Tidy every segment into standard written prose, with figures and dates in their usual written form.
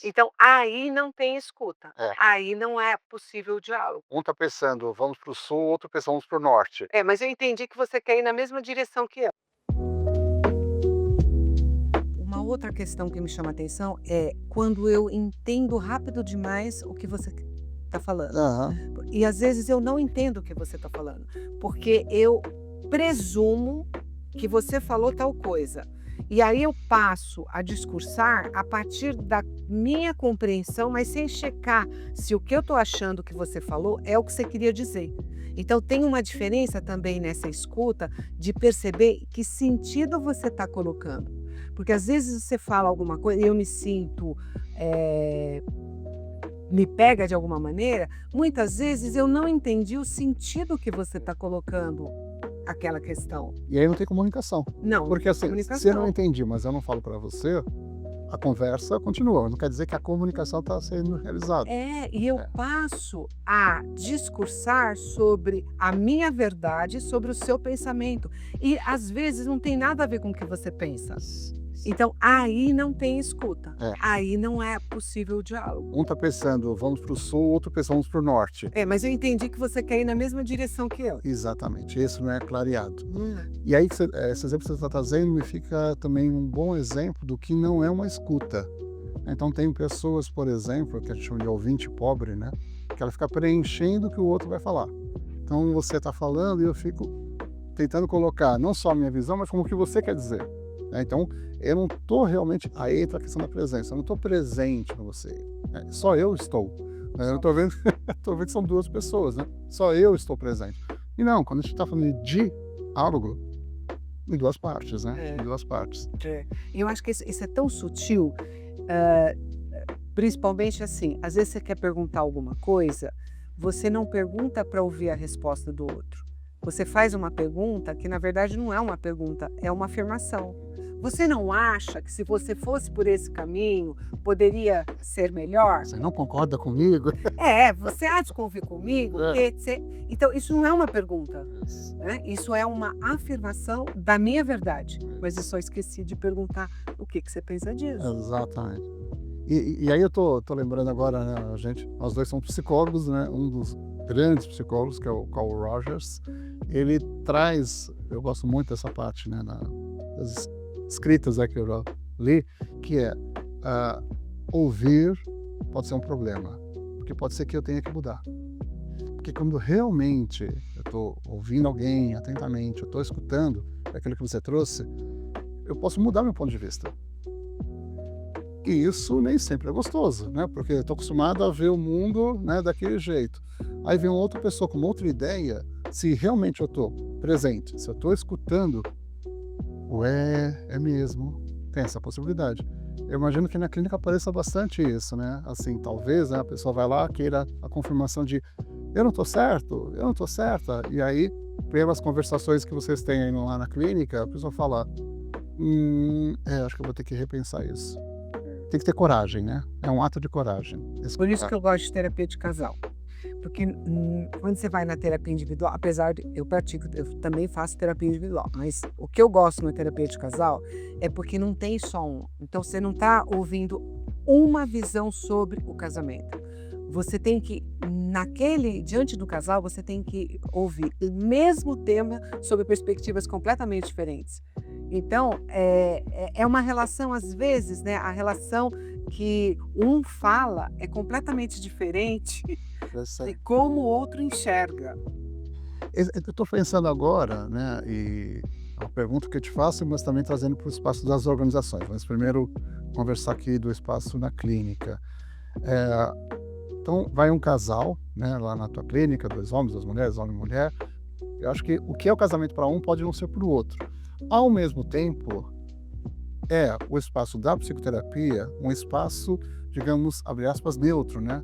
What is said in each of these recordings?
Então aí não tem escuta, É, aí não é possível o diálogo. um tá pensando: "Vamos para o sul", outro pensa: "Vamos para o norte". É, mas eu entendi que você quer ir na mesma direção que eu. Uma outra questão que me chama atenção é quando eu entendo rápido demais o que você está falando. Aham. E às vezes eu não entendo o que você está falando, porque eu presumo que você falou tal coisa. E aí eu passo a discursar a partir da minha compreensão, mas sem checar se o que eu estou achando que você falou é o que você queria dizer. Então tem uma diferença também nessa escuta de perceber que sentido você está colocando. Porque às vezes você fala alguma coisa e eu me sinto eh, me pega de alguma maneira, muitas vezes eu não entendi o sentido que você está colocando aquela questão. E aí não tem comunicação. Não, Porque, assim, se eu não comunicação. entendi, mas eu não falo para você, a conversa continua, não quer dizer que a comunicação está sendo realizada. É, e eu É. passo a discursar sobre a minha verdade, sobre o seu pensamento. E às vezes não tem nada a ver com o que você pensa. Então aí não tem escuta. É. Aí não é possível o diálogo. Um tá pensando: "Vamos para o sul", outro pensa: "Vamos para o norte". É, mas eu entendi que você quer ir na mesma direção que eu. Exatamente, isso não é clareado. Hum. E aí esse exemplo que você está trazendo me fica também um bom exemplo do que não é uma escuta. Então tem pessoas, por exemplo, que a gente chama de ouvinte pobre, né, que ela fica preenchendo o que o outro vai falar. Então você está falando e eu fico tentando colocar não só a minha visão, mas como o que você quer dizer, né. Então eu não estou realmente aí entra a questão da presença, eu não estou presente com você, só eu estou, né, eu não estou vendo estou vendo que são 2 pessoas, né, só eu estou presente. E não, quando a gente está falando de diálogo, em 2 partes, né, em É. 2 partes. É. Eu acho que isso é tão sutil, hã, principalmente assim, às vezes você quer perguntar alguma coisa, você não pergunta para ouvir a resposta do outro. Você faz uma pergunta que na verdade não é uma pergunta, é uma afirmação. Você não acha que se você fosse por esse caminho, poderia ser melhor? "Você não concorda comigo?" É, você há de convir comigo É. que você então isso não é uma pergunta, né, isso é uma afirmação da minha verdade, mas eu só esqueci de perguntar o que que você pensa disso. Exatamente. E aí eu tô lembrando agora, né, nós 2 somos psicólogos, né, um dos grandes psicólogos, que é o Carl Rogers, ele traz eu gosto muito dessa parte, né, das escritas, né, que eu já li, que é, ah, ouvir pode ser um problema, porque pode ser que eu tenha que mudar. Porque quando realmente eu estou ouvindo alguém atentamente, eu estou escutando aquilo que você trouxe, eu posso mudar meu ponto de vista. E isso nem sempre é gostoso, né, porque eu estou acostumado a ver o mundo, né, daquele jeito. Aí vem uma outra pessoa com uma outra ideia, se realmente eu estou presente, se eu estou escutando, ué, é mesmo, tem essa possibilidade. Eu imagino que na clínica apareça bastante isso, né, assim, talvez, né, a pessoa vai lá, queira a confirmação de: "Eu não estou certo, eu não estou certa", e aí, pelas conversações que vocês têm aí lá na clínica, a pessoa fala: acho que eu vou ter que repensar isso". Tem que ter coragem, né, é um ato de coragem, Por isso escutar. que eu gosto de terapia de casal, porque, quando você vai na terapia individual, apesar de eu também faço terapia individual, mas o que eu gosto na terapia de casal é porque não tem só um, então você não está ouvindo uma visão sobre o casamento. Você tem que diante do casal, você tem que ouvir o mesmo tema sob perspectivas completamente diferentes. Então, é uma relação às vezes, né, a relação que um fala é completamente diferente de Interessante. como o outro enxerga. Eu estou pensando agora, né, e é uma pergunta que eu te faço, mas também trazendo para o espaço das organizações, mas primeiro conversar aqui do espaço na clínica. Então vai um casal, né, lá na tua clínica, 2 homens, 2 mulheres, homem e mulher. Eu acho que o que é o casamento para um pode não ser para o outro. Ao mesmo tempo, é o espaço da psicoterapia um espaço, digamos, abre aspas, "neutro", né.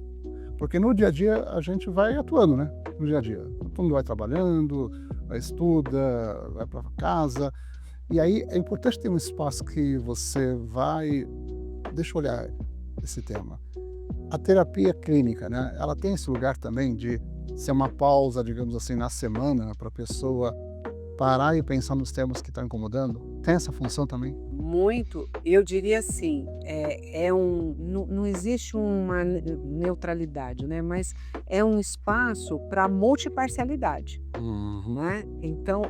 Porque no dia a dia a gente vai atuando, né, no dia a dia. Todo mundo vai trabalhando, vai estuda, vai para casa, e aí é importante ter um espaço que você vai deixa eu olhar esse tema. A terapia clínica, né, ela tem esse lugar também de ser uma pausa, digamos assim, na semana para a pessoa parar e pensar nos temas que estão incomodando? Tem essa função também? Muito, eu diria assim, não existe uma neutralidade, né, mas é um espaço para multiparcialidade, Uhum. né. Então,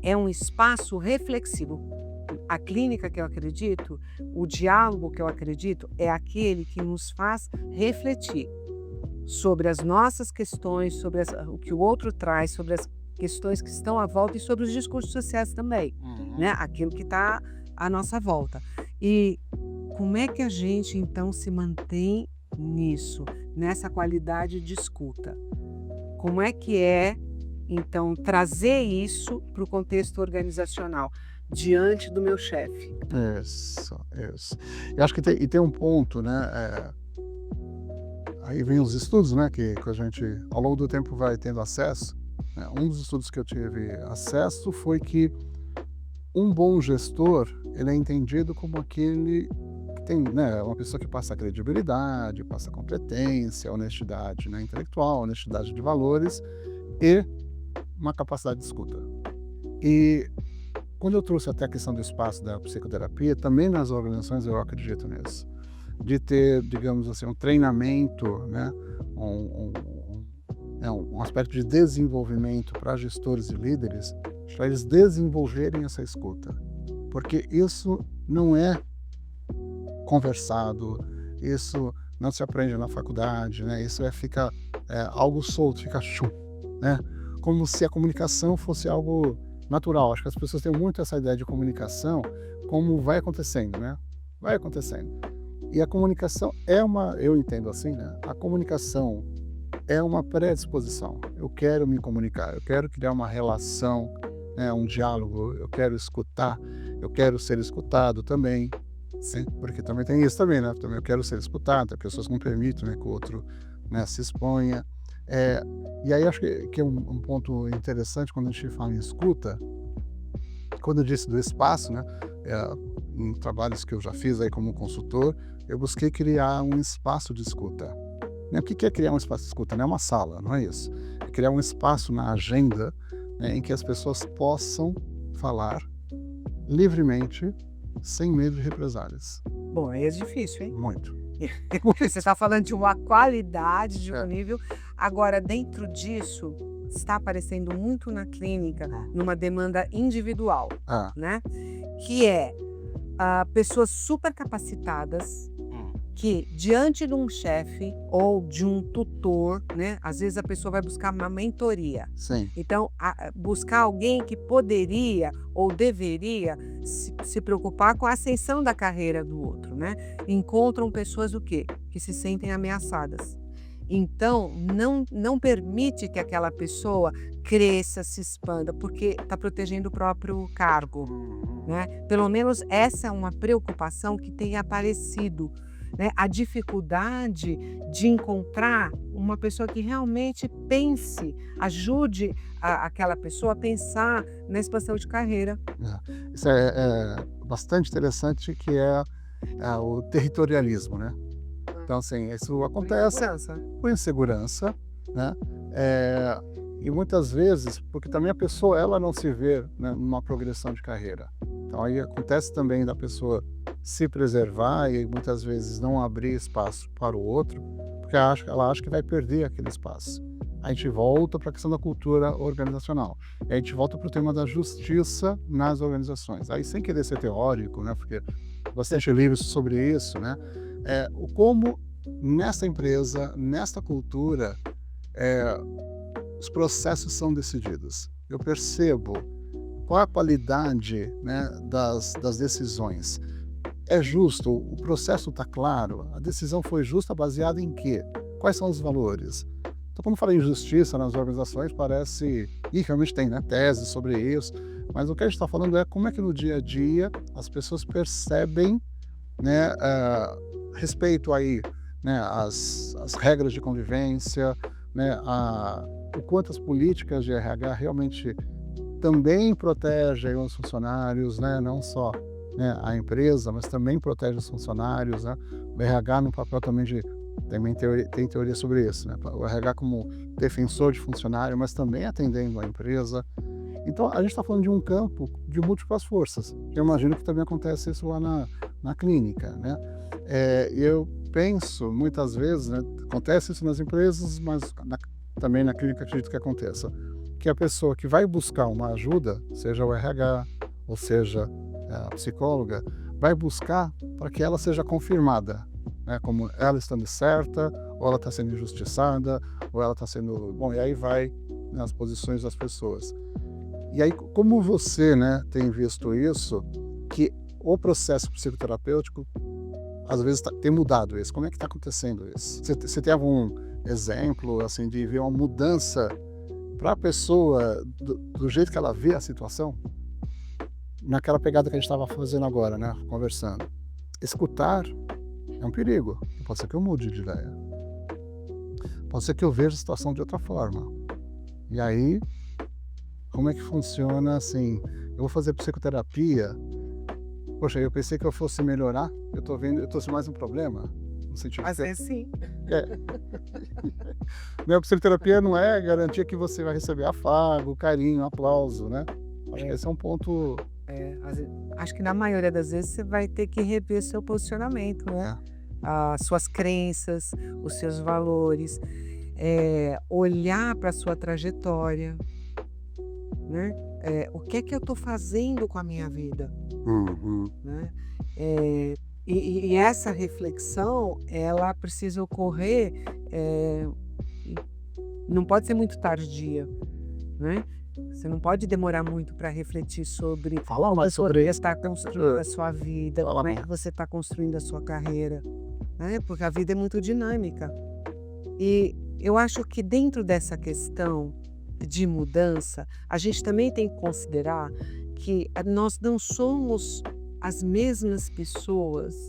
é um espaço reflexivo. A clínica que eu acredito, o diálogo que eu acredito, é aquele que nos faz refletir sobre as nossas questões, sobre o que o outro traz, sobre as questões que estão à volta e sobre os discursos sociais também, Uhum. né, aquilo que está à nossa volta. E como é que a gente então se mantém nisso, nessa qualidade de escuta? Como é que então, trazer isso para o contexto organizacional, diante do meu chefe? Isso, isso. Eu acho que tem um ponto, né, aí vem os estudos, né, que a gente, ao longo do tempo, vai tendo acesso, né. Um dos estudos que eu tive acesso foi que um bom gestor, ele é entendido como aquele que tem, né, uma pessoa que passa credibilidade, passa competência, honestidade, né, intelectual, honestidade de valores e uma capacidade de escuta. E quando eu trouxe até a questão do espaço da psicoterapia, também nas organizações eu acredito nisso, de ter, digamos assim, um treinamento, né, um, um aspecto de desenvolvimento para gestores e líderes, para eles desenvolverem essa escuta, porque isso não é conversado, isso não se aprende na faculdade, né? Isso fica algo solto, fica chum, né? Como se a comunicação fosse algo natural. Acho que as pessoas têm muito essa ideia de comunicação como vai acontecendo, né? Vai acontecendo. E a comunicação eu entendo assim, né? A comunicação é uma predisposição. Eu quero me comunicar, eu quero criar uma relação, né, um diálogo, eu quero escutar, eu quero ser escutado também, né? Porque também tem isso também, né? Também eu quero ser escutado, as pessoas não permitem, né, que o outro, né, se exponha. É, e aí acho que é um ponto interessante quando a gente fala em escuta, quando eu disse do espaço, né, em trabalhos que eu já fiz aí como consultor, eu busquei criar um espaço de escuta. Né? O que é criar um espaço de escuta? Não é uma sala, não é isso. É criar um espaço na agenda, né, em que as pessoas possam falar livremente, sem medo de represálias. Bom, aí é difícil, hein? Muito. Você está falando de uma qualidade, de um É. nível. Agora, dentro disso, está aparecendo muito na clínica, numa demanda individual, Ah. né? Que é pessoas super capacitadas que, diante de um chefe ou de um tutor, né? Às vezes a pessoa vai buscar uma mentoria. Sim. Então, buscar alguém que poderia ou deveria se preocupar com a ascensão da carreira do outro, né? Encontram pessoas o quê? Que se sentem ameaçadas. Então, não permite que aquela pessoa cresça, se expanda, porque está protegendo o próprio cargo, né? Pelo menos essa é uma preocupação que tem aparecido, né? A dificuldade de encontrar uma pessoa que realmente pense, ajude aquela pessoa a pensar na expansão de carreira. Isso é bastante interessante, que é o territorialismo, né? Então, assim, isso acontece com insegurança, né? E muitas vezes, porque também a pessoa, ela não se vê, né, numa progressão de carreira. Então, aí acontece também da pessoa se preservar e muitas vezes não abrir espaço para o outro, porque ela acha que vai perder aquele espaço. A gente volta para a questão da cultura organizacional. E a gente volta para o tema da justiça nas organizações. Aí, sem querer ser teórico, né, porque bastante livros sobre isso, né? Como nessa empresa, nesta cultura, os processos são decididos. Eu percebo qual é a qualidade, né, das decisões. É justo? O processo está claro? A decisão foi justa baseada em quê? Quais são os valores? Então, quando fala em justiça nas organizações, parece... E realmente tem, né, teses sobre isso. Mas o que a gente está falando é como é que no dia a dia as pessoas percebem, né, respeito aí, né, as regras de convivência, né, o quanto as políticas de RH realmente também protegem os funcionários, né, não só, né, a empresa, mas também protege os funcionários, né? O RH no papel também também tem teoria sobre isso, né? O RH como defensor de funcionário, mas também atendendo a empresa. Então, a gente está falando de um campo de múltiplas forças. Eu imagino que também acontece isso lá na clínica, né? Eu penso, muitas vezes, né, acontece isso nas empresas, mas também na clínica acredito que aconteça, que a pessoa que vai buscar uma ajuda, seja o RH, ou seja a psicóloga, vai buscar para que ela seja confirmada, né, como ela estando certa, ou ela está sendo injustiçada, ou ela está sendo... Bom, e aí vai nas posições das pessoas. E aí, como você, né, tem visto isso, que o processo psicoterapêutico, às vezes, tem mudado isso. Como é que está acontecendo isso? Você tem algum exemplo, assim, de ver uma mudança para a pessoa, do jeito que ela vê a situação? Naquela pegada que a gente estava fazendo agora, né, conversando. Escutar é um perigo. Pode ser que eu mude de ideia. Pode ser que eu veja a situação de outra forma. E aí, como é que funciona, assim, eu vou fazer psicoterapia, poxa, eu pensei que eu fosse melhorar, eu tô vendo, eu trouxe mais um problema, no sentido Às vezes sim. A psicoterapia não é garantia que você vai receber afago, carinho, aplauso, né? Acho que esse é um ponto... Acho que na maioria das vezes você vai ter que rever seu posicionamento, né? As suas crenças, os seus valores, olhar para a sua trajetória, né? O que é que eu estou fazendo com a minha vida? Né? E essa reflexão, ela precisa ocorrer, não pode ser muito tardia, né? Você não pode demorar muito para refletir sobre Falar mais sobre você está construindo a sua vida, como é que você está construindo a sua carreira, né? Porque a vida é muito dinâmica. E eu acho que dentro dessa questão de mudança, a gente também tem que considerar que nós não somos as mesmas pessoas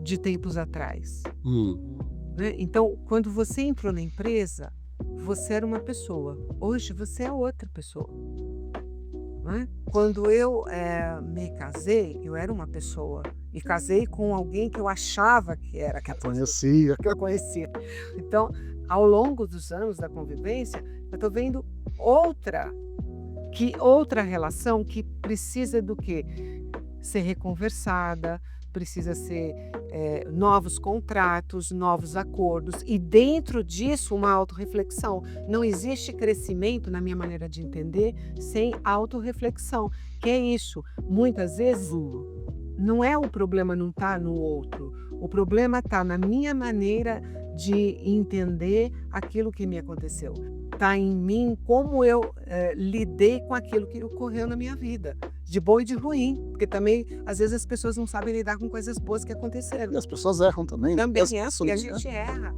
de tempos atrás. Né? Então, quando você entrou na empresa, você era uma pessoa. Hoje você é outra pessoa. Né? Quando eu me casei, eu era uma pessoa. E casei com alguém que eu achava que era aquela pessoa que eu conhecia. Então, ao longo dos anos da convivência, eu estou vendo outra relação que precisa do quê? Ser reconversada, precisa ser novos contratos, novos acordos, e dentro disso uma autorreflexão. Não existe crescimento, na minha maneira de entender, sem autorreflexão. Que é isso? Muitas vezes não é o problema não está no outro, o problema está na minha maneira de entender aquilo que me aconteceu. Está em mim como eu lidei com aquilo que ocorreu na minha vida, de bom e de ruim, porque também às vezes as pessoas não sabem lidar com coisas boas que aconteceram. E as pessoas erram também. Também e a gente erra.